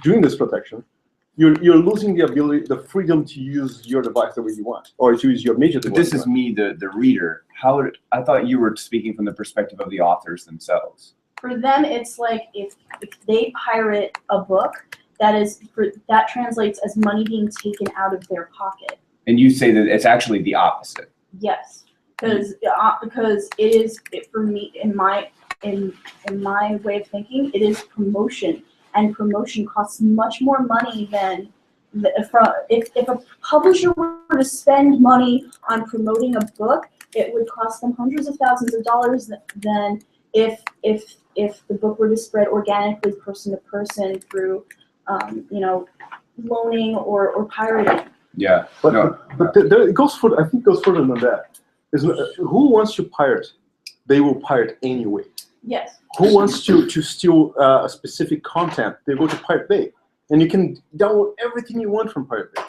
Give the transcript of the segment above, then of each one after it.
doing this protection, you're losing the ability, the freedom to use your device the way you want, or to use your media device. But this is me, the reader. I thought you were speaking from the perspective of the authors themselves. For them, it's like if they pirate a book, that translates as money being taken out of their pocket. And you say that it's actually the opposite. Yes, because it is for me in my way of thinking, it is promotion, and promotion costs much more money than if a publisher were to spend money on promoting a book, it would cost them hundreds of thousands of dollars than if the book were to spread organically person to person through loaning or pirating. Yeah, but it goes further. I think it goes further than that. Who wants to pirate? They will pirate anyway. Yes. Who wants to steal a specific content? They go to Pirate Bay, and you can download everything you want from Pirate Bay.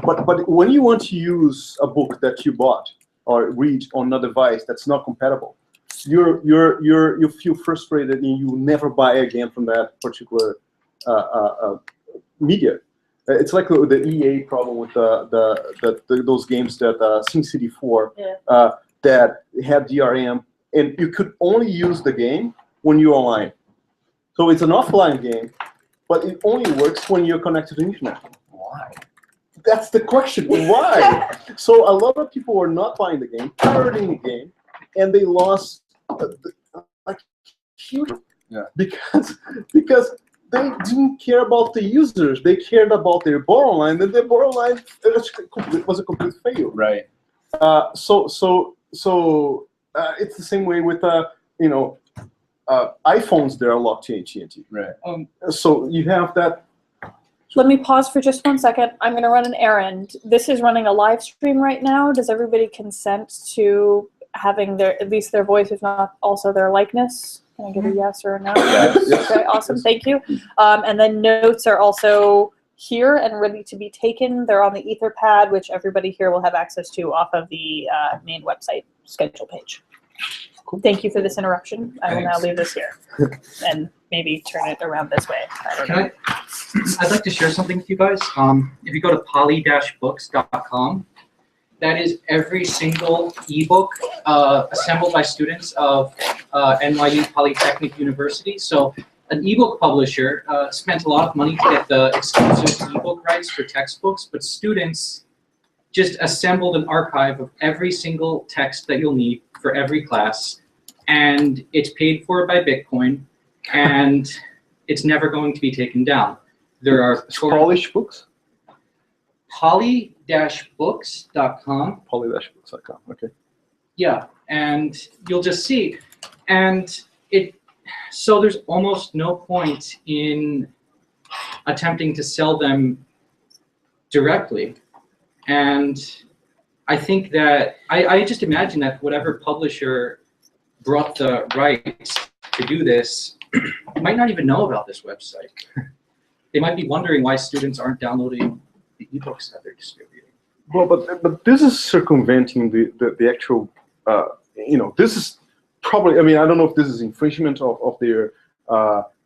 But when you want to use a book that you bought or read on a device that's not compatible, you feel frustrated and you never buy again from that particular media. It's like the EA problem with those games that SimCity 4 that had DRM, and you could only use the game when you're online. So it's an offline game, but it only works when you're connected to the internet. Why? That's the question. Why? So a lot of people are not buying the game, pirating the game, and they lost like huge because they didn't care about the users. They cared about their bottom line, and their bottom line was a complete fail. Right. So it's the same way with iPhones that are locked to AT&T. Right. So you have that. Let me pause for just 1 second. I'm going to run an errand. This is running a live stream right now. Does everybody consent to having at least their voice, if not also their likeness? Can I get a yes or a no? Yes. Okay, awesome. Thank you. And then notes are also here and ready to be taken. They're on the Etherpad, which everybody here will have access to off of the main website schedule page. Cool. Thank you for this interruption. I will now leave this here and maybe turn it around this way. I'd like to share something with you guys. If you go to poly-books.com, that is every single ebook assembled by students of NYU Polytechnic University. So an ebook publisher spent a lot of money to get the exclusive ebook rights for textbooks, but students just assembled an archive of every single text that you'll need for every class, and it's paid for by Bitcoin, and it's never going to be taken down. There are Polish books? Poly-books.com. Poly-books.com, okay. Yeah, and you'll just see. And so there's almost no point in attempting to sell them directly. And I think that, I just imagine that whatever publisher brought the rights to do this might not even know about this website. They might be wondering why students aren't downloading the ebooks that they're distributing. Well, but this is circumventing the actual, this is probably, I mean, I don't know if this is infringement of their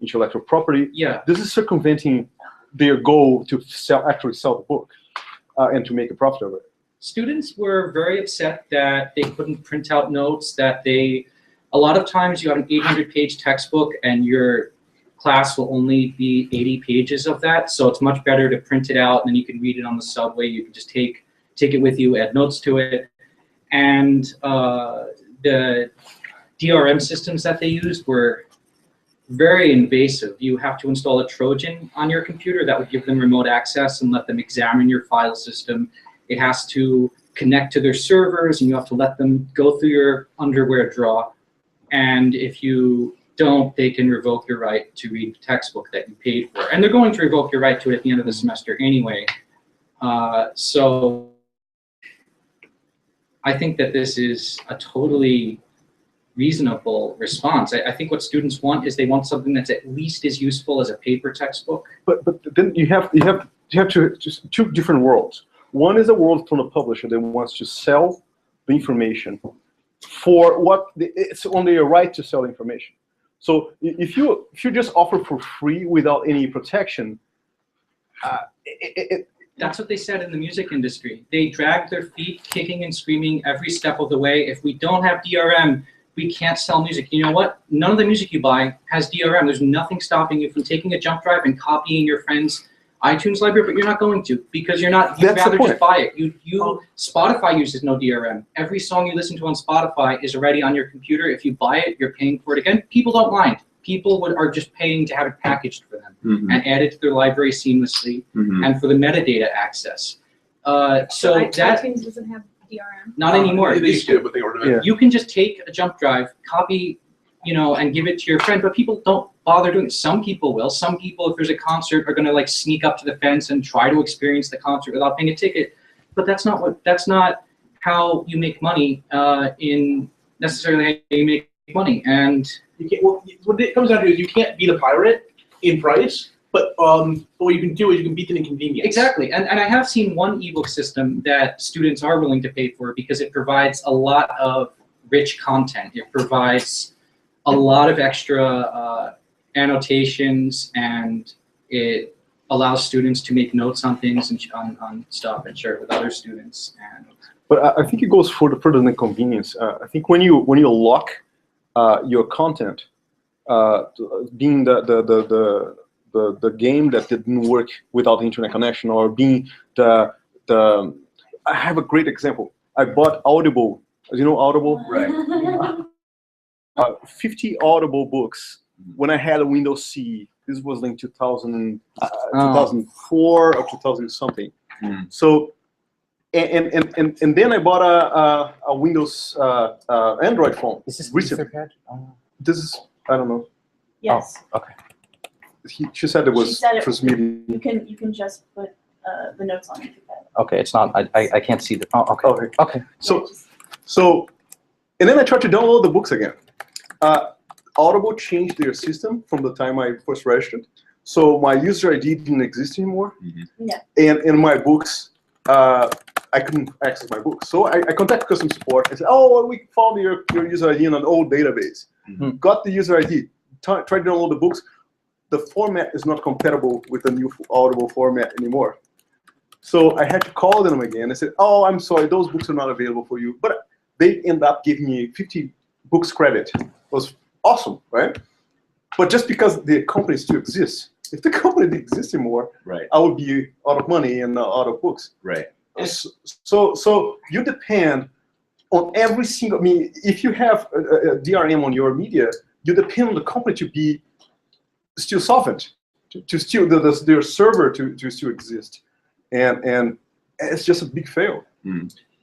intellectual property. Yeah. This is circumventing their goal to actually sell the book and to make a profit of it. Students were very upset that they couldn't print out notes, that a lot of times you have an 800-page textbook and your class will only be 80 pages of that, so it's much better to print it out and then you can read it on the subway. You can just take it with you, add notes to it. And the DRM systems that they used were very invasive. You have to install a Trojan on your computer that would give them remote access and let them examine your file system. It has to connect to their servers, and you have to let them go through your underwear drawer. And if you don't, they can revoke your right to read the textbook that you paid for. And they're going to revoke your right to it at the end of the semester anyway. So I think that this is a totally reasonable response. I think what students want is they want something that's at least as useful as a paper textbook. But then you have just two different worlds. One is a world from the publisher that wants to sell the information for what it's only a right to sell information. So if you just offer for free without any protection, That's what they said in the music industry. They dragged their feet, kicking and screaming every step of the way. If we don't have DRM, we can't sell music. You know what? None of the music you buy has DRM. There's nothing stopping you from taking a jump drive and copying your friend's iTunes library, but you're not going to because you're not. You'd rather just buy it. Spotify uses no DRM. Every song you listen to on Spotify is already on your computer. If you buy it, you're paying for it again. People don't mind. People are just paying to have it packaged for them and added to their library seamlessly and for the metadata access. So that iTunes doesn't have DRM. Not anymore. They used to, but they were doing it. You can just take a jump drive, copy, and give it to your friend. But people don't bother doing it. Some people will. Some people, if there's a concert, are going to like sneak up to the fence and try to experience the concert without paying a ticket. But that's not how you make money. In necessarily how you make money. And You can't, well, what it comes down to is you can't beat a pirate in price, but what you can do is you can beat them in convenience. exactly. And I have seen one ebook system that students are willing to pay for because it provides a lot of rich content. It provides a lot of extra annotations, and it allows students to make notes on things and on stuff and share it with other students. But I think it goes further than convenience. I think when you lock your content, being the game that didn't work without the internet connection, or being I have a great example. I bought Audible. You know Audible? Right. 50 Audible books when I had a Windows CE. This was in 2004 or 2000 something. So, and then I bought a Windows Android phone. Is this recently. Etherpad? This is, I don't know. Yes. Oh, okay. She said it was She said it- transmitting. You can just put the notes on Etherpad. Okay, it's not. I can't see the. Oh, okay. Okay. Okay. So, and then I tried to download the books again. Audible changed their system from the time I first registered. So my user ID didn't exist anymore. Yeah. And in my books, I couldn't access my books. So I contacted customer support and said, oh, we found your user ID in an old database. Got the user ID, tried to download the books. The format is not compatible with the new Audible format anymore. So I had to call them again. I said, oh, I'm sorry, those books are not available for you. But they end up giving me 50 books credit. It was awesome, right? But just because the company still exists, if the company didn't exist anymore, Right. I would be out of money and out of books. Right. So you depend on every single, I mean, if you have a DRM on your media, you depend on the company to be still solvent, to still, their server to still exist. And it's just a big fail.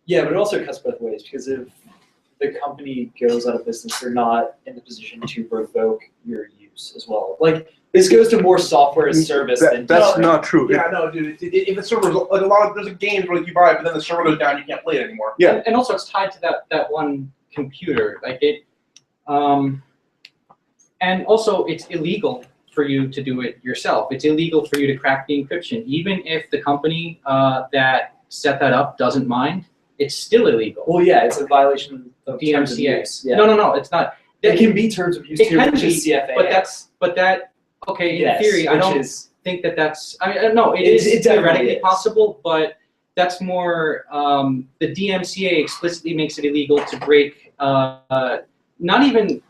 Yeah, but it also cuts both ways, because if the company goes out of business, they're not in the position to revoke your use as well. Like, this goes to more software as service than That's not true. Yeah, no, dude. If the server's like a lot of, there's a game where you buy it, but then the server goes down, you can't play it anymore. Yeah. And also it's tied to that one computer. Like it, and also it's illegal for you to do it yourself. It's illegal for you to crack the encryption. Even if the company that set that up doesn't mind, it's still illegal. Well, yeah, it's a violation of terms of DMCA. use. Yeah. No, it's not. It can be terms of use It too, can which be, is CFA. but that okay, in Yes, theory, I which don't is- think that's, I mean, no, It definitely theoretically is. possible, but that's more, the DMCA explicitly makes it illegal to break, not even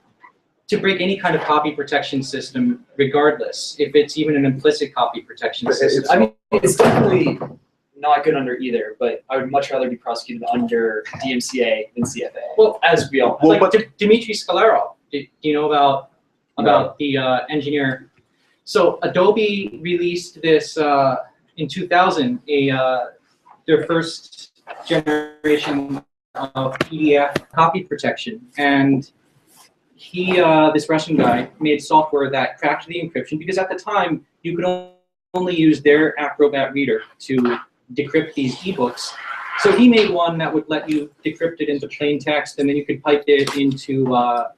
to break any kind of copy protection system regardless, if it's even an implicit copy protection But system. I mean, it's definitely not good under either, but I would much rather be prosecuted under DMCA than CFA. Well, as we all know. Well, like but- Dmitry Skalarov, do you know about the engineer? So Adobe released this in 2000, their first generation of PDF copy protection, and he, this Russian guy, made software that cracked the encryption because at the time you could only use their Acrobat reader to decrypt these ebooks. So he made one that would let you decrypt it into plain text, and then you could pipe it into a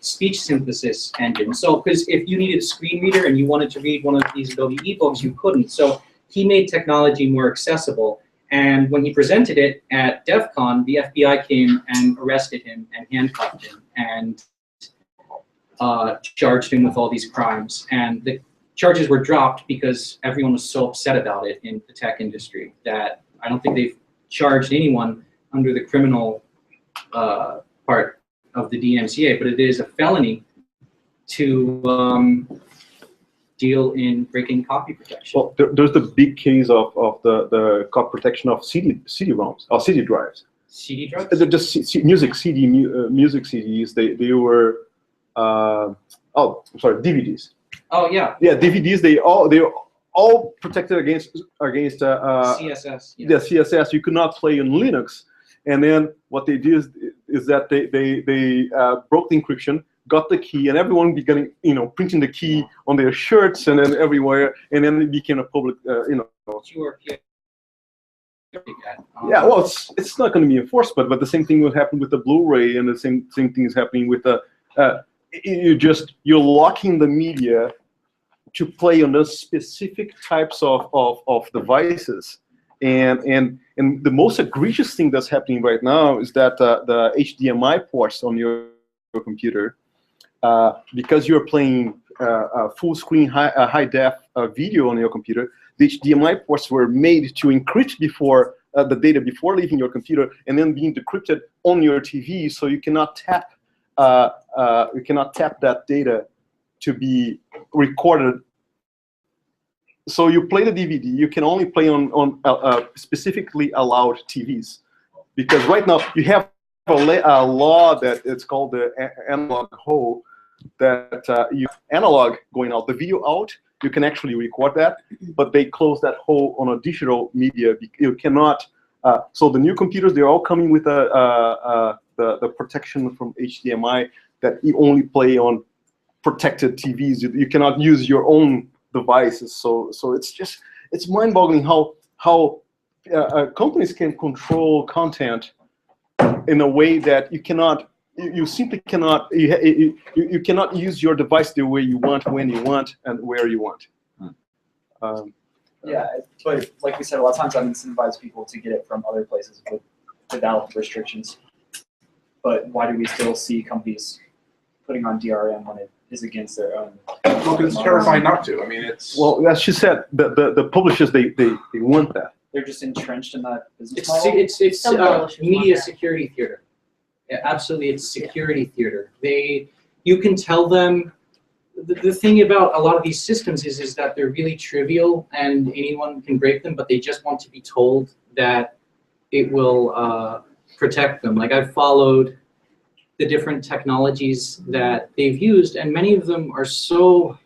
speech synthesis engine. So, because if you needed a screen reader and you wanted to read one of these Adobe ebooks, you couldn't. So he made technology more accessible. And when he presented it at DEF CON, the FBI came and arrested him and handcuffed him and charged him with all these crimes. And charges were dropped because everyone was so upset about it in the tech industry that I don't think they've charged anyone under the criminal part of the DMCA, but it is a felony to deal in breaking copy protection. Well, there's the big case of the copy protection of CD-ROMs or CD drives. CD drugs? They're just music CDs. They were DVDs. Oh yeah. Yeah, DVDs. They're all protected against CSS. Yeah. the CSS. You could not play on Linux. And then what they did is that they broke the encryption, got the key, and everyone began printing the key on their shirts and then everywhere, and then it became a public yeah, well, it's not going to be enforced, but the same thing will happen with the Blu-ray, and the same thing is happening with the you're locking the media to play on those specific types of devices, and the most egregious thing that's happening right now is that the HDMI ports on your computer, because you're playing full screen high def video on your computer, the HDMI ports were made to encrypt before the data before leaving your computer and then being decrypted on your TV, so you cannot tap that data to be recorded. So you play the DVD, you can only play on specifically allowed TVs, because right now you have a law that it's called the analog hole, that you analog going out, the video out, you can actually record that, but they close that hole on a digital media. You cannot. So the new computers, they're all coming with the protection from HDMI that you only play on protected TVs. You cannot use your own devices. So it's mind-boggling how companies can control content in a way that you cannot. You simply cannot. You cannot use your device the way you want, when you want, and where you want. Yeah, but like we said, a lot of times that incentivizes people to get it from other places without restrictions. But why do we still see companies putting on DRM when it is against their own? Well, it's terrifying not to. I mean, it's. Well, as she said, the publishers they want that. They're just entrenched in that business model. It's Some publishers want media that. security theater. Yeah, absolutely, it's security theater. You can tell them. The thing about a lot of these systems is that they're really trivial and anyone can break them, but they just want to be told that it will protect them. Like, I've followed the different technologies that they've used, and many of them are so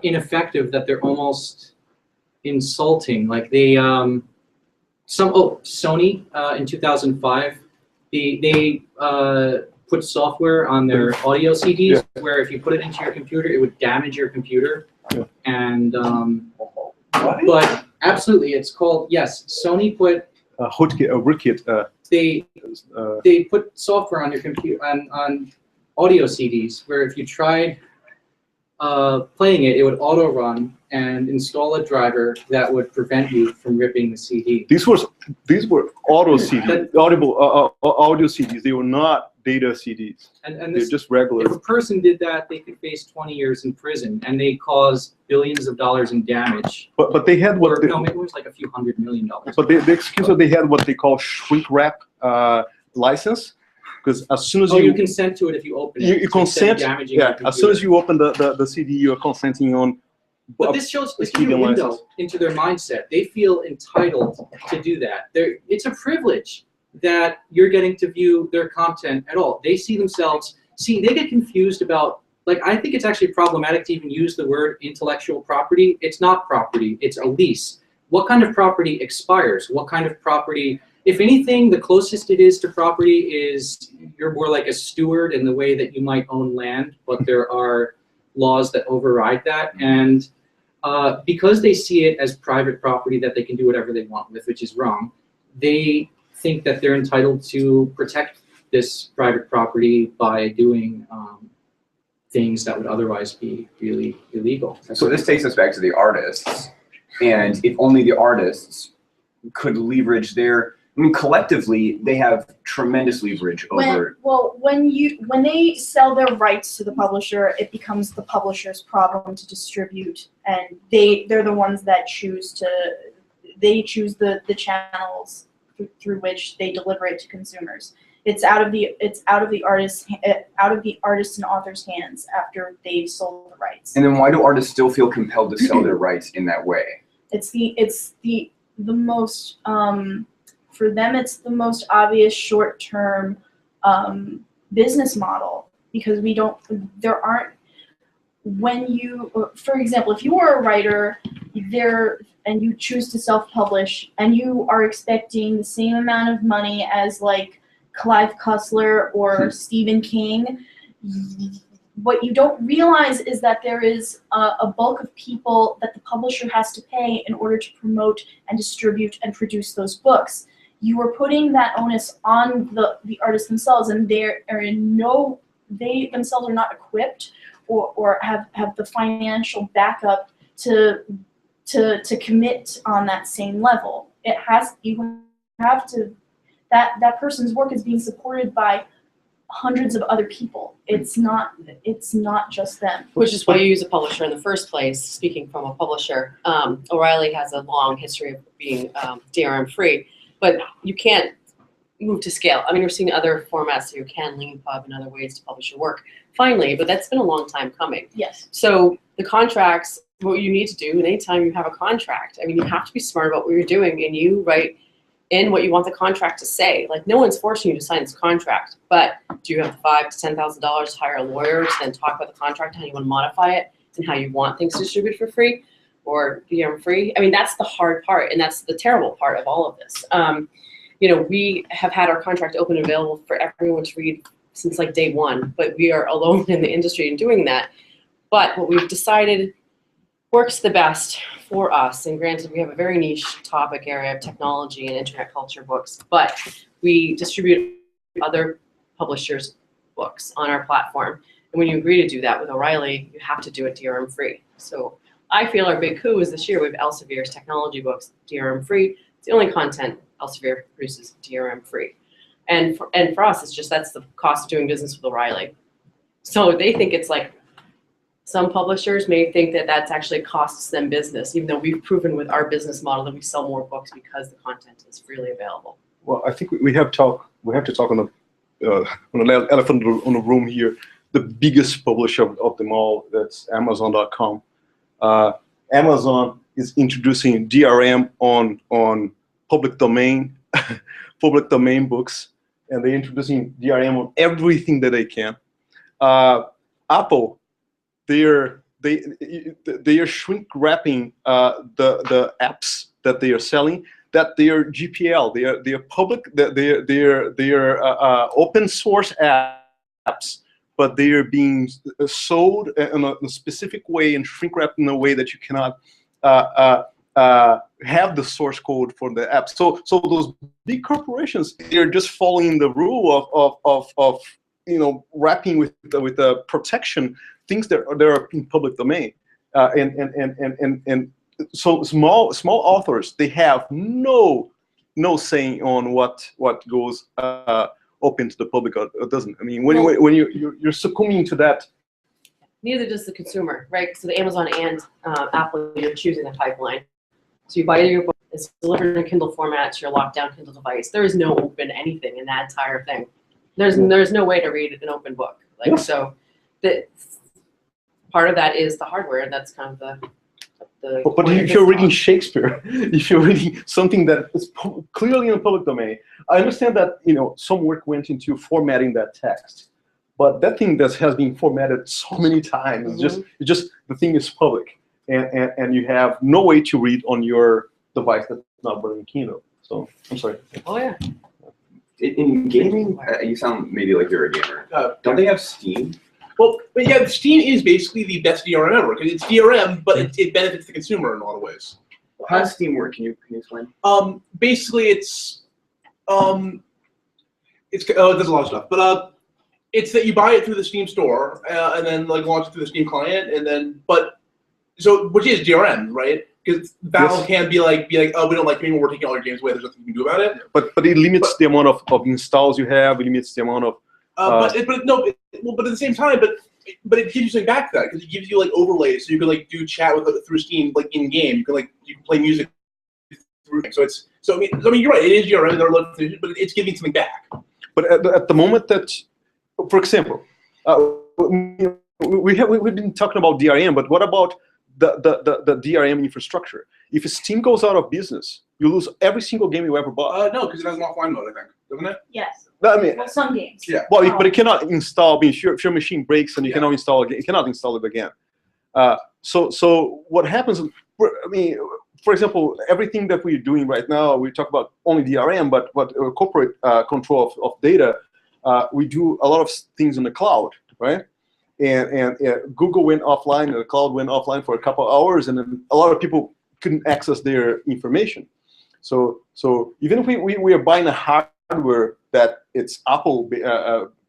ineffective that they're almost insulting. Like Sony in 2005, they put software on their audio CDs where if you put it into your computer, it would damage your computer. Yeah. And but absolutely, it's called, yes, Sony put rootkit. They put software on your computer on audio CDs where if you tried playing it, it would auto run and install a driver that would prevent you from ripping the CD. These were audio CDs, audio CDs. They were not data CDs. And They're just regular. if a person did that, they could face 20 years in prison, and they caused billions of dollars in damage. But they had what? No, maybe it was like a few $100 million. But the excuse that they had what they call shrink wrap license, because as soon as you consent to it if you open it. you consent. Yeah, as soon as you open the CD, you are consenting on. But this gives you a window into their mindset. They feel entitled to do that. It's a privilege that you're getting to view their content at all. They see themselves, they get confused about, like, I think it's actually problematic to even use the word intellectual property. It's not property, it's a lease. What kind of property expires? What kind of property, if anything, the closest it is to property is you're more like a steward in the way that you might own land, but there are laws that override that. And because they see it as private property that they can do whatever they want with, which is wrong, they think that they're entitled to protect this private property by doing things that would otherwise be really illegal. So this takes us back to the artists, and if only the artists could leverage their, I mean, collectively, they have tremendous leverage over. When they sell their rights to the publisher, it becomes the publisher's problem to distribute, and they're the ones that choose the channels through which they deliver it to consumers. It's out of the artist and author's hands after they've sold the rights. And then why do artists still feel compelled to sell their rights in that way? It's the most for them, it's the most obvious short-term business model, because for example, if you are a writer and you choose to self-publish and you are expecting the same amount of money as like Clive Cussler or Stephen King, what you don't realize is that there is a bulk of people that the publisher has to pay in order to promote and distribute and produce those books. You are putting that onus on the artists themselves, and they themselves are not equipped or have the financial backup to commit on that same level. That person's work is being supported by hundreds of other people. It's not just them. Which is why you use a publisher in the first place. Speaking from a publisher, O'Reilly has a long history of being DRM free, but you can't move to scale. I mean, we're seeing other formats, so you can LeanPub and other ways to publish your work finally, but that's been a long time coming. Yes. So the contracts, what you need to do, and anytime you have a contract, I mean, you have to be smart about what you're doing, and you write in what you want the contract to say. Like, no one's forcing you to sign this contract, but do you have $5,000 to $10,000 to hire a lawyer to then talk about the contract, how you want to modify it, and how you want things distributed for free or DRM free? I mean, that's the hard part, and that's the terrible part of all of this. We have had our contract open and available for everyone to read since like day one, but we are alone in the industry in doing that. But what we've decided works the best for us, and granted, we have a very niche topic area of technology and internet culture books, but we distribute other publishers' books on our platform. And when you agree to do that with O'Reilly, you have to do it DRM free. So I feel our big coup is this year we have Elsevier's technology books DRM free. It's the only content Elsevier produces DRM free. And for us, it's just that's the cost of doing business with O'Reilly. So they think it's like, some publishers may think that that's actually costs them business, even though we've proven with our business model that we sell more books because the content is freely available. Well, I think we have to talk on the elephant in the room here. The biggest publisher of them all, that's Amazon.com. Amazon is introducing DRM on public domain books, and they're introducing DRM on everything that they can. Apple, they are shrink wrapping the apps that they are selling, that they are GPL, they are public, they are open source apps, but they are being sold in a specific way and shrink wrapped in a way that you cannot have the source code for the app. So those big corporations, they're just following the rule of wrapping with the protection things that are in public domain, and so small authors, they have no saying on what goes open to the public or doesn't. I mean, when you're succumbing to that. Neither does the consumer, right? So the Amazon and Apple, you're choosing a pipeline. So you buy your book, it's delivered in Kindle format to your locked-down Kindle device. There is no open anything in that entire thing. There's no way to read an open book. Like, so the part of that is the hardware, and that's kind of the But if you're reading Shakespeare, if you're reading something that is clearly in the public domain, I understand that some work went into formatting that text, but that thing that has been formatted so many times, it's just the thing is public, and you have no way to read on your device that's not running Kindle. So I'm sorry. Oh yeah. In gaming, you sound maybe like you're a gamer. Don't they have Steam? Well, but yeah, Steam is basically the best DRM ever, because it's DRM, but it benefits the consumer in a lot of ways. How does Steam work? Can you explain? Basically, there's a lot of stuff, but it's that you buy it through the Steam store and then like launch it through the Steam client, and then which is DRM, right? Because Valve Yes. can't be like, oh, we don't like anymore. We're taking all your games away. There's nothing you can do about it. But it limits the amount of installs you have. It limits the amount of. But at the same time, but it gives you something back to that because it gives you like overlays, so you can like do chat with through Steam like in game. You can play music through. So I mean you're right. It is DRM, but it's giving something back. But at the moment that, for example, we've been talking about DRM, but what about the DRM infrastructure? If Steam goes out of business, you lose every single game you ever bought. No, because it has an offline mode, I think, doesn't it? Yes. I mean, Well, some games. Yeah. well, but it cannot install. I mean, if your machine breaks and you cannot install it, you cannot install it again. So what happens? I mean, for example, everything that we're doing right now, we talk about only DRM, but corporate control of data. We do a lot of things in the cloud, right? And Google went offline, and the cloud went offline for a couple of hours, and then a lot of people couldn't access their information. So even if we are buying a hardware that it's Apple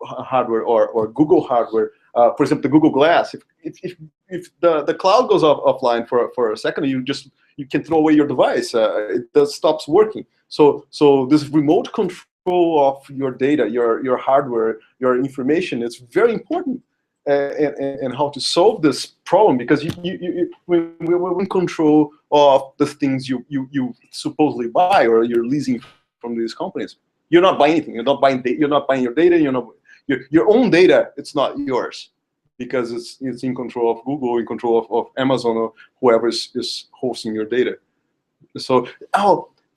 hardware or Google hardware, for example, the Google Glass, if the cloud goes offline for a second, you can throw away your device. It stops working. So this remote control of your data, your hardware, your information, it's very important. And how to solve this problem, because we're in control of the things you supposedly buy or you're leasing from these companies. You're not buying anything. You're not buying your data. Your own data. It's not yours, because it's in control of Google, in control of Amazon, or whoever is hosting your data. So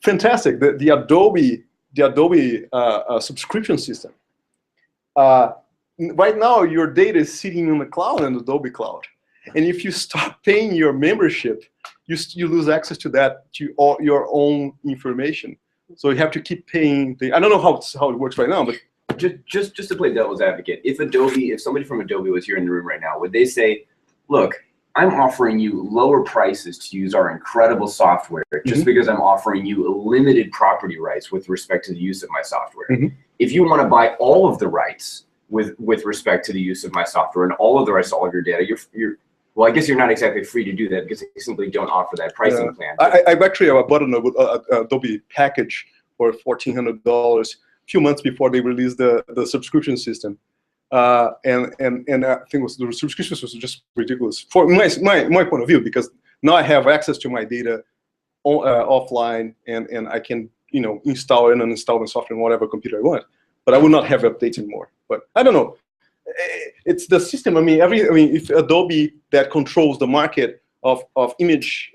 fantastic! The Adobe subscription system. Right now, your data is sitting in the cloud, in the Adobe cloud, and if you stop paying your membership, you lose access to that, to all your own information. So you have to keep paying. I don't know how it works right now, but just to play devil's advocate, if somebody from Adobe was here in the room right now, would they say, "Look, I'm offering you lower prices to use our incredible software just because I'm offering you limited property rights with respect to the use of my software. If you want to buy all of the rights with respect to the use of my software and all of the rights to all of your data, you're well, I guess you're not exactly free to do that because they simply don't offer that pricing plan." I bought an Adobe package for $1,400 a few months before they released the subscription system. And I think the subscription was just ridiculous for my point of view, because now I have access to my data offline, and I can install and uninstall the software on whatever computer I want. But I will not have updates anymore. But I don't know. It's the system. I mean, if Adobe that controls the market of image,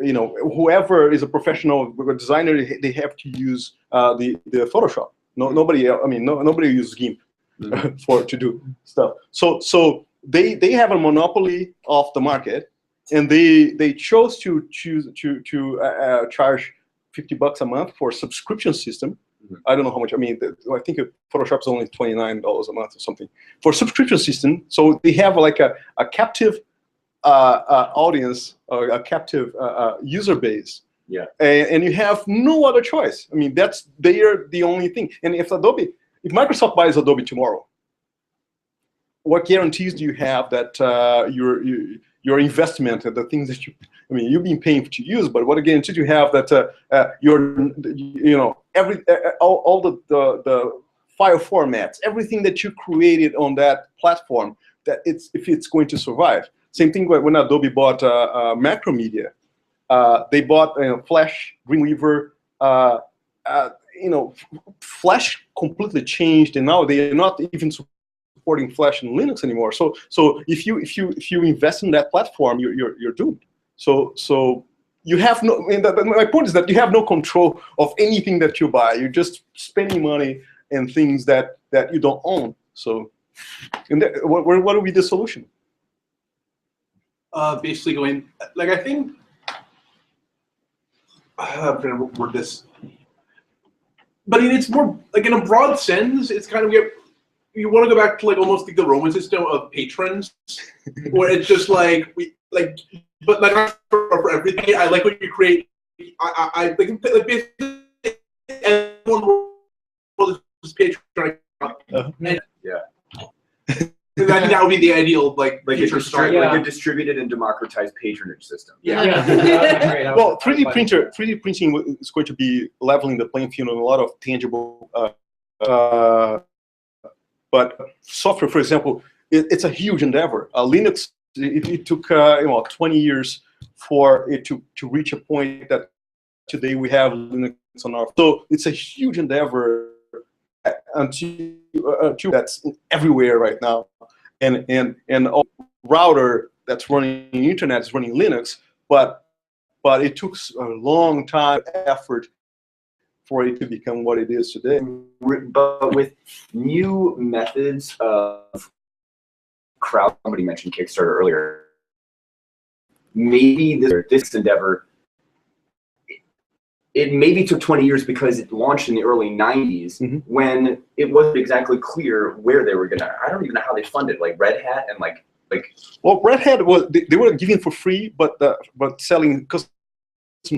whoever is a professional designer, they have to use the Photoshop. Nobody else. I mean, nobody uses GIMP to do stuff. So they have a monopoly of the market, and they chose to charge $50 a month for a subscription system. I don't know how much. I mean, I think Photoshop's only $29 a month or something for a subscription system. So they have like a captive audience, or a captive user base. Yeah. And you have no other choice. I mean, they're the only thing. And if Microsoft buys Adobe tomorrow, what guarantees do you have that your investment and the things that you've been paying to use, but what guarantees do you have that all the file formats, everything that you created on that platform, that if it's going to survive? Same thing when Adobe bought Macromedia. They bought Flash, Dreamweaver. Flash completely changed, and now they are not even supporting Flash and Linux anymore. So if you invest in that platform, you're doomed. So you have no. I mean, my point is that you have no control of anything that you buy. You're just spending money in things that you don't own. So, what would be the solution? Basically going, like, I think, I'm trying to word this, but it's more, like, in a broad sense, it's kind of, you want to go back to, like, almost like the Roman system of patrons, where it's just like, but like for everything, I like what you create. I like basically everyone is patron. And, yeah. I think that would be the ideal like a, future start. like a distributed and democratized patronage system. Yeah. Well, 3D printing is going to be leveling the playing field on a lot of tangible. But software, for example, it's a huge endeavor. Linux, it took 20 years for it to reach a point that today we have Linux on our. So it's a huge endeavor until that's everywhere right now, and a router that's running internet is running Linux, but it took a long time, effort for it to become what it is today. But with new methods of crowd, somebody mentioned Kickstarter earlier, maybe this endeavor, it maybe took 20 years because it launched in the early 90s when it wasn't exactly clear where they were gonna. I don't even know how they funded, like Red Hat and like. Well, Red Hat was they were giving for free, but selling custom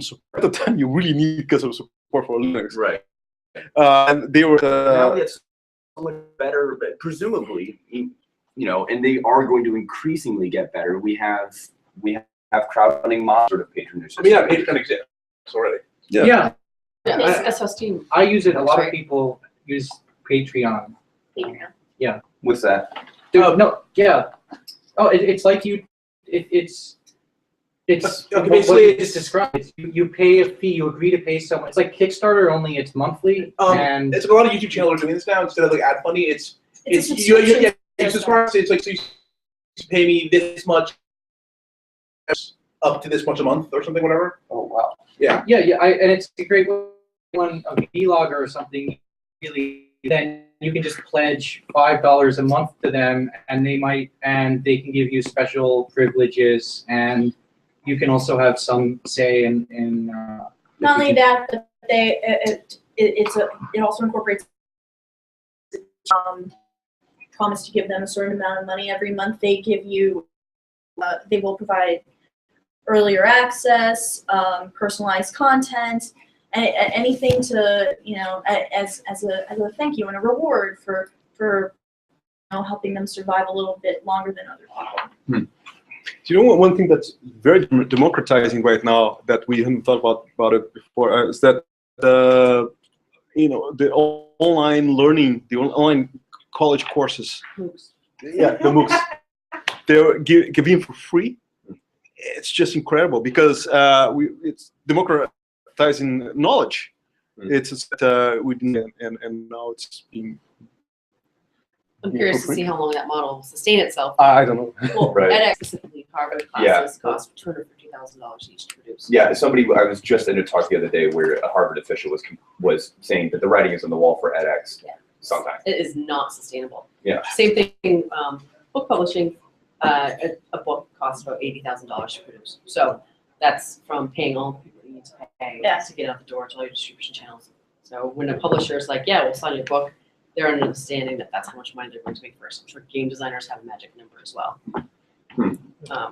support. At the time, you really need custom support for Linux, right? And they were now it's so much better, but presumably, and they are going to increasingly get better. We have crowdfunding mod sort of patronage. I mean, yeah, Patreon exists already. Yeah. That's how Steam. I use it. A lot of people use Patreon. Patreon. What's that? Oh no, yeah. Oh, it's like it's Okay, basically it's described. You pay a fee. You agree to pay someone. It's like Kickstarter, only it's monthly. And it's like a lot of YouTube channels are doing this now instead of like ad funding. It's a you subscribe. It's like so you pay me this much up to this much a month or something, whatever. Oh wow. Yeah. And it's a great one, a vlogger or something. Really, then you can just pledge $5 a month to them, and they can give you special privileges, and you can also have some say in. Not only that, but it also incorporates promise to give them a certain amount of money every month. They give you, they will provide earlier access, personalized content, and anything to as a thank you and a reward for helping them survive a little bit longer than other people. Do you know one thing that's very democratizing right now that we haven't thought about it before is that the online learning, the online college courses, the MOOCs, they're giving for free. It's just incredible because it's democratizing knowledge. It's we didn't, and now it's being. I'm curious to see how long that model will sustain itself. I don't know. Well, Right. edX specifically, Harvard classes cost $250,000 each to produce. Yeah, I was just in a talk the other day where a Harvard official was saying that the writing is on the wall for edX. Yeah. Sometime. It is not sustainable. Yeah. Same thing, book publishing. A book costs about $80,000 to produce. So that's from paying all the people you need to pay to get out the door to all your distribution channels. So when a publisher is like, yeah, we'll sign your book, they're understanding that that's how much money they're going to make first. I'm sure game designers have a magic number as well.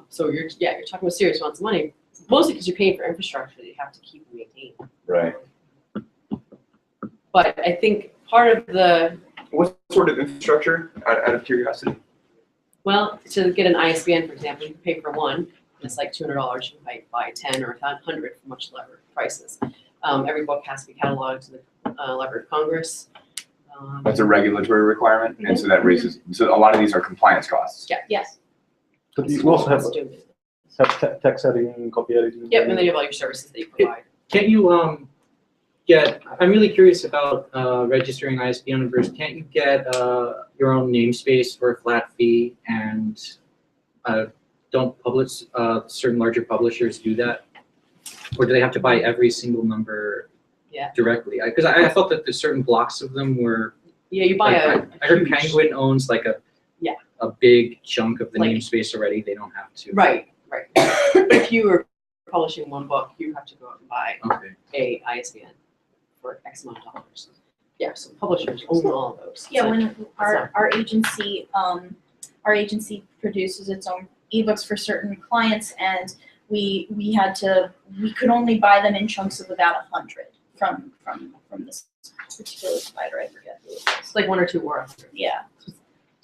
So you're talking about serious amounts of money, mostly because you're paying for infrastructure that you have to keep and maintain. Right. But I think part of the What sort of infrastructure, out of curiosity? Well, to get an ISBN, for example, you can pay for one, and it's like $200. You can buy 10 or 100 for much lower prices. Every book has to be cataloged to the Library of Congress. That's a regulatory requirement, and so that raises. So a lot of these are compliance costs. Yeah. Yes. But you also have text editing, copy editing. Yep, and then you have all your services that you provide. Can't you I'm really curious about registering ISBN numbers. Can't you get your own namespace for a flat fee, and don't certain larger publishers do that? Or do they have to buy every single number directly? Because I thought that there's certain blocks of them were. Yeah, you buy I heard Penguin owns like a big chunk of the Like- namespace already. They don't have to. Right. But if you were publishing one book, you have to go out and buy Okay. a ISBN for X amount of dollars. Yeah, so publishers own all of those. Yeah, So when our agency produces its own ebooks for certain clients, and we could only buy them in chunks of about 100 from this particular provider. I forget who it was. it's like one or two worth. Yeah.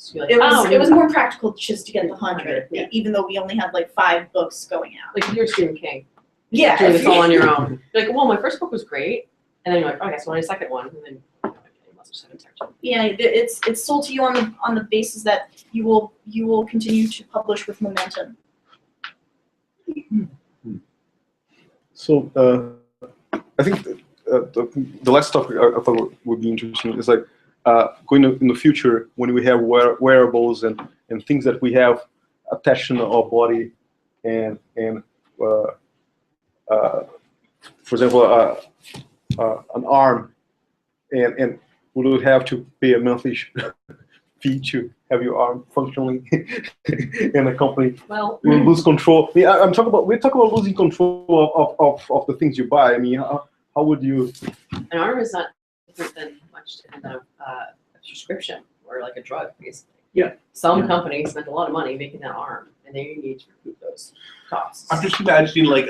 So you're like, It was oh, it was more practical just to get the 100, Yeah. even though we only had like 5 books going out. like if you're Stephen King. Yeah, Doing if this all you- on your own. You're like, well, my first book was great, and then you're like, oh, I guess I want a second one, and then you must have seven section. Yeah, it's sold to you on the basis that you will continue to publish with momentum. So I think the last topic I thought would be interesting is like going in the future when we have wearables and things that we have attached to our body and for example an arm and we would have to pay a monthly fee to have your arm functioning in a company. Well, We lose control. I mean, we're talking about losing control of the things you buy. I mean, how would you? an arm is not different than much different than a prescription or like a drug, basically. Yeah. Some companies spend a lot of money making that arm, and they need to recoup those costs. I'm just imagining like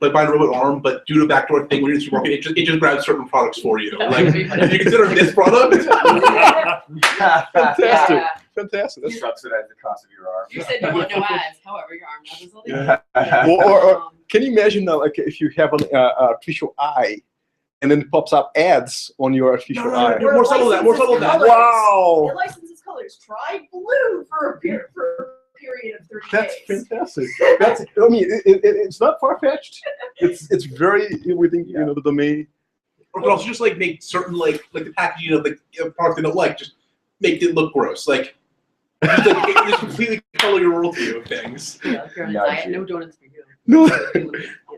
buying a robot arm, but do the backdoor thing when you're just working, it just grabs certain products for you. Like, if you consider this product, Fantastic, Yeah. fantastic. That's, Subsidize the cost of your arm. You said you want no ads, however, your arm doesn't sell Yeah. Or can you imagine like if you have an artificial eye, and then it pops up ads on your artificial eye? no, more subtle than that. More subtle than that. Colors. Wow, It licenses colors. Try blue for a period of 30 that's days. fantastic. That's I mean, it's not far fetched. It's very within you know the domain. Or could also just like make certain like the packaging of the product they don't like, just make it look gross. Like just like just completely color your worldview of things. Yeah, if you're on a Nudge diet, you. no donuts for you. No.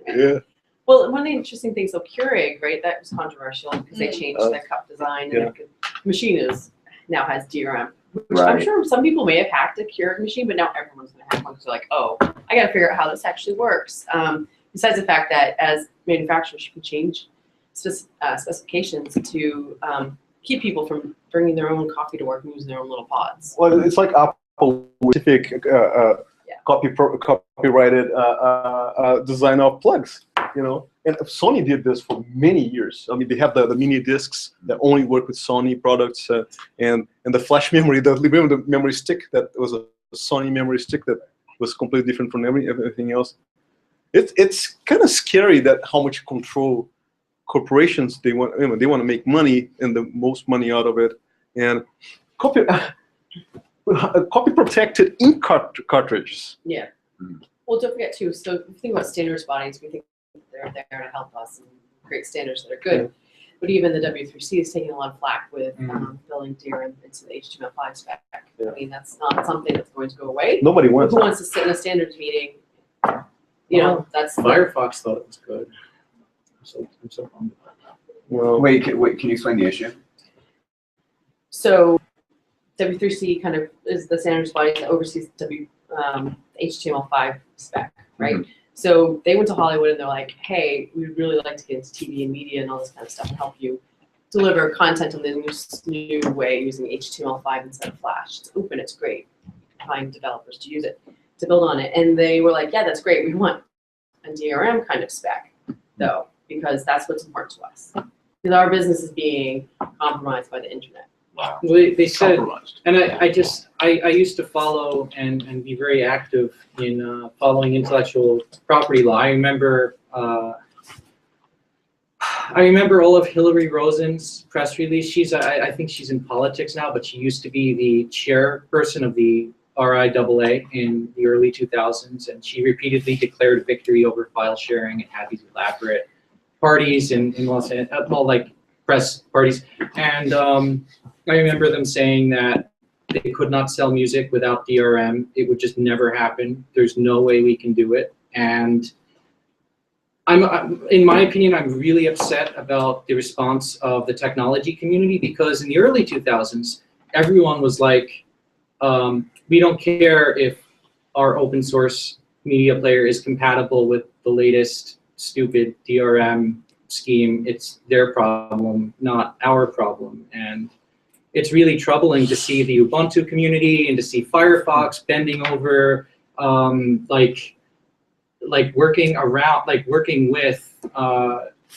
Yeah. Well, one of the interesting things, though, Keurig, right, that was controversial because they changed Oh. their cup design. Yeah. And the machine now has DRM, which I'm Right. sure some people may have hacked a Keurig machine, but now everyone's going to have one because they're like, oh, I got to figure out how this actually works. Besides the fact that as manufacturers, you can change specifications to keep people from bringing their own coffee to work and using their own little pods. Well, it's like Apple specific copyrighted design of plugs, you know. And Sony did this for many years. I mean, they have the mini discs that only work with Sony products, and the flash memory, remember the memory stick that was a Sony memory stick that was completely different from everything else. It's kind of scary that how much control corporations they want. You know, they want to make money and the most money out of it, and copy protected ink cartridges. Yeah. Well, don't forget, too, so if you think about standards bodies, we think they're there to help us and create standards that are good. Yeah. But even the W3C is taking a lot of flack with building DRM into the HTML5 spec. Yeah. I mean, that's not something that's going to go away. Nobody wants Who that. wants to sit in a standards meeting? You know, that's Firefox thought it was good. I'm so bummed about that. Well, Wait, can you explain the issue? so. W3C kind of is the standards body that oversees HTML5 spec, right? So they went to Hollywood and they're like, hey, we'd really like to get into TV and media and all this kind of stuff and help you deliver content in this new way using HTML5 instead of Flash. It's open, it's great. Find developers to use it, to build on it. And they were like, yeah, that's great. We want a DRM kind of spec, though, because that's what's important to us. Because our business is being compromised by the internet. Wow. They said, Compromised. and I used to follow and be very active in following intellectual property law. I remember all of Hillary Rosen's press release. I think she's in politics now, but she used to be the chairperson of the RIAA in the early 2000s, and she repeatedly declared victory over file sharing and had these elaborate parties in Los Angeles, well, like press parties. And I remember them saying that they could not sell music without DRM. It would just never happen. There's no way we can do it. And in my opinion, I'm really upset about the response of the technology community, because in the early 2000s, everyone was like, we don't care if our open source media player is compatible with the latest stupid DRM scheme. It's their problem, not our problem. And it's really troubling to see the Ubuntu community and to see Firefox bending over, like working with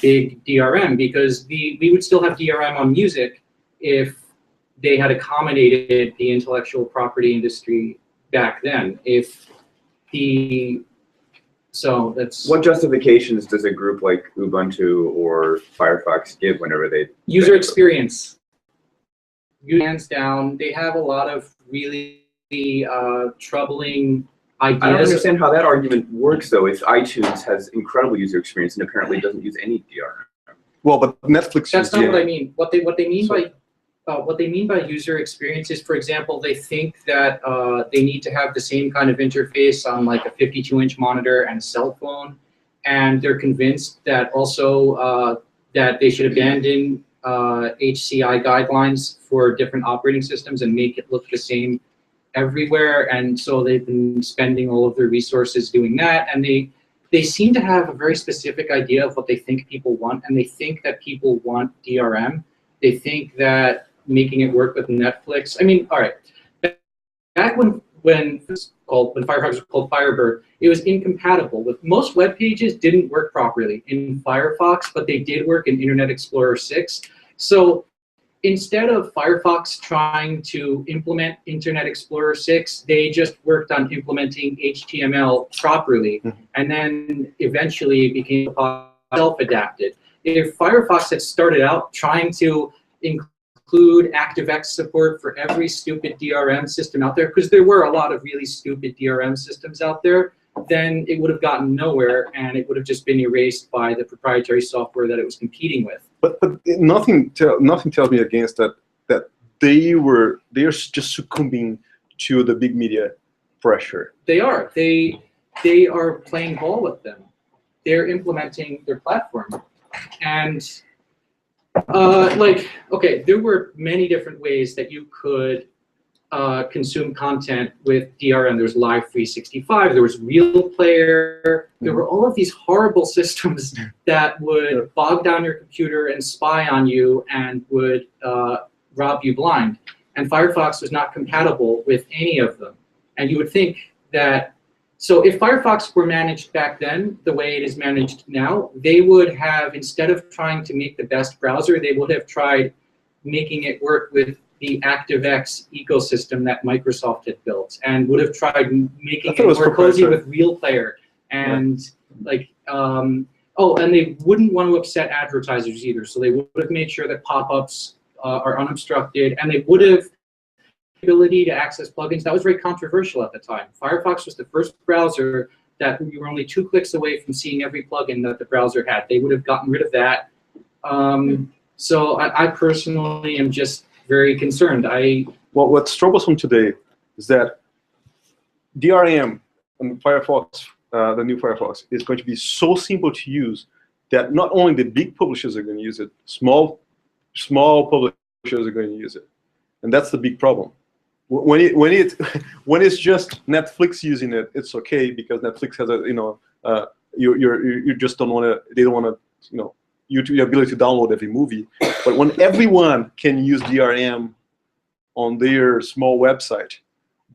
big DRM, because we would still have DRM on music if they had accommodated the intellectual property industry back then. So that's What justifications does a group like Ubuntu or Firefox give whenever they user experience. Hands down, they have a lot of really troubling ideas. I don't understand how that argument works though. If iTunes has incredible user experience and apparently doesn't use any DRM. Well, but Netflix. That's not what I mean. What they mean So- by user experience is, for example, they think that they need to have the same kind of interface on like a 52-inch monitor and a cell phone, and they're convinced that also that they should abandon HCI guidelines for different operating systems and make it look the same everywhere. And so they've been spending all of their resources doing that, and they seem to have a very specific idea of what they think people want, and they think that people want DRM. They think that making it work with Netflix. I mean, all right. Back when Firefox was called Firebird, it was incompatible with most web pages. Didn't work properly in Firefox, but they did work in Internet Explorer 6. So instead of Firefox trying to implement Internet Explorer 6, they just worked on implementing HTML properly, and then eventually became self-adapted. If Firefox had started out trying to include ActiveX support for every stupid DRM system out there, because there were a lot of really stupid DRM systems out there, then it would have gotten nowhere, and it would have just been erased by the proprietary software that it was competing with. But nothing tells me against that. That they are just succumbing to the big media pressure. They are. They are playing ball with them. They're implementing their platform, and okay, there were many different ways that you could consume content with DRM. There was Live 365, there was Real Player, there were all of these horrible systems that would bog down your computer and spy on you and would rob you blind. And Firefox was not compatible with any of them. And you would think that, so if Firefox were managed back then the way it is managed now, they would have, instead of trying to make the best browser, they would have tried making it work with the ActiveX ecosystem that Microsoft had built, and would have tried making it more cozy with Real Player. And and they wouldn't want to upset advertisers either, so they would have made sure that pop-ups are unobstructed, and they would have ability to access plugins. That was very controversial at the time. Firefox was the first browser that you were only 2 clicks away from seeing every plugin that the browser had. They would have gotten rid of that. So I personally am just very concerned. Well, what's troublesome today is that DRM and Firefox, the new Firefox, is going to be so simple to use that not only the big publishers are going to use it, small publishers are going to use it, and that's the big problem. When it's just Netflix using it, it's okay because Netflix has a you just don't want to, they don't want to the ability to download every movie. But when everyone can use DRM on their small website,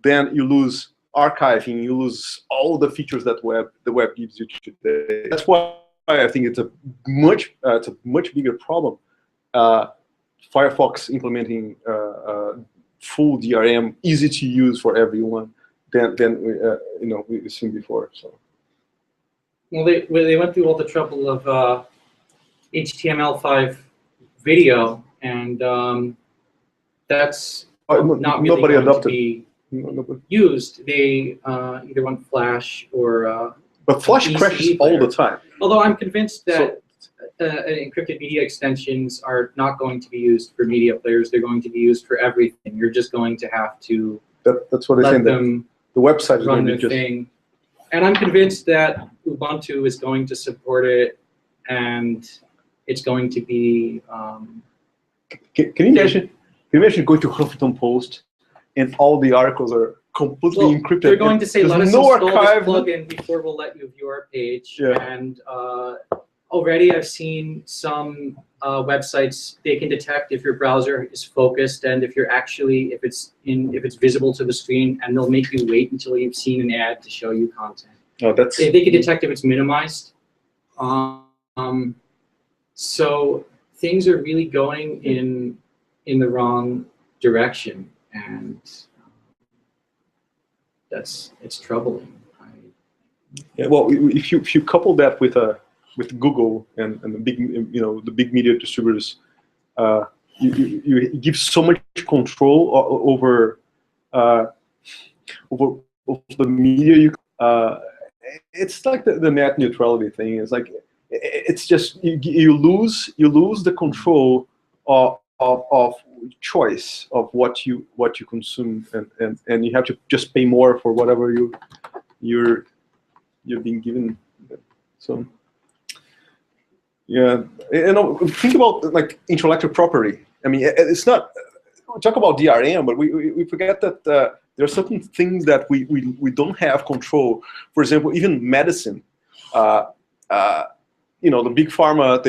then you lose archiving, you lose all the features that the web gives you today. That's why I think it's a much bigger problem. Firefox implementing full DRM, easy to use for everyone, than we've seen before. So. Well, they went through all the trouble of HTML5 video, and that's not really nobody going adopted. to be used. They either want Flash or but Flash crashes all the time. Although I'm convinced that encrypted media extensions are not going to be used for media players. They're going to be used for everything. You're just going to have to that's what I think. The website is run going to their be just thing. And I'm convinced that Ubuntu is going to support it, and it's going to be. Can you imagine? Can you imagine going to Huffington Post and all the articles are completely encrypted? They're going to say, let us no install archive. this plugin before we'll let you view our page. Yeah. And already I've seen some websites, they can detect if your browser is focused and if you're actually, if it's visible to the screen, and they'll make you wait until you've seen an ad to show you content. Oh, that's. They can detect if it's minimized. So things are really going in the wrong direction, and it's troubling. Yeah, well, if you couple that with Google and the big the big media distributors, you give so much control over the media. It's like the net neutrality thing. It's like it's just you lose the control of choice of what you consume, and you have to just pay more for whatever you're being given. So yeah, think about like intellectual property. I mean, it's not, we talk about DRM, but we forget that there are certain things that we don't have control. For example, even medicine. The big pharma,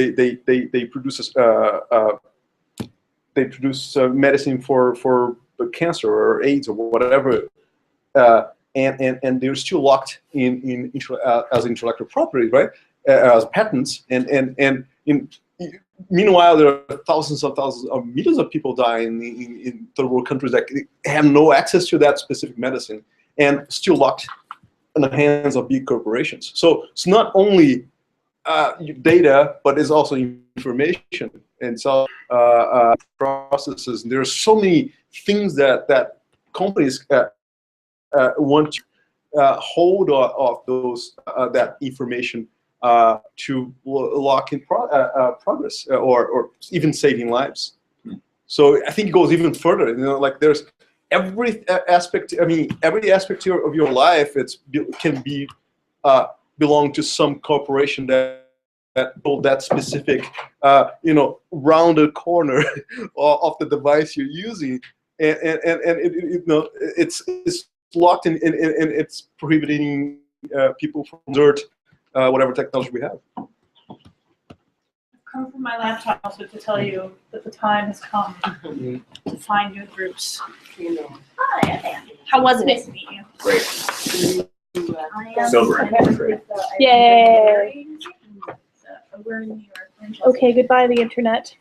they produce medicine for cancer or AIDS or whatever, and they're still locked in as intellectual property, right? As patents, and meanwhile, there are thousands of millions of people dying in third world countries that have no access to that specific medicine and still locked in the hands of big corporations. So it's not only data, but it's also information and so processes. And there are so many things that companies want to hold of those that information to lock in progress or even saving lives. So I think it goes even further. Like there's every aspect. I mean, every aspect of your life can be belong to some corporation that specific rounded corner of the device you're using, and it's locked in, and it's prohibiting people from exert whatever technology we have. I've come from my laptop also to tell you that the time has come to find new groups. Hi, I'm Andy. How was it? Nice to meet you. Great. I am Sober. with, Yay. we're in New York. We're in Chelsea. Okay, goodbye the internet.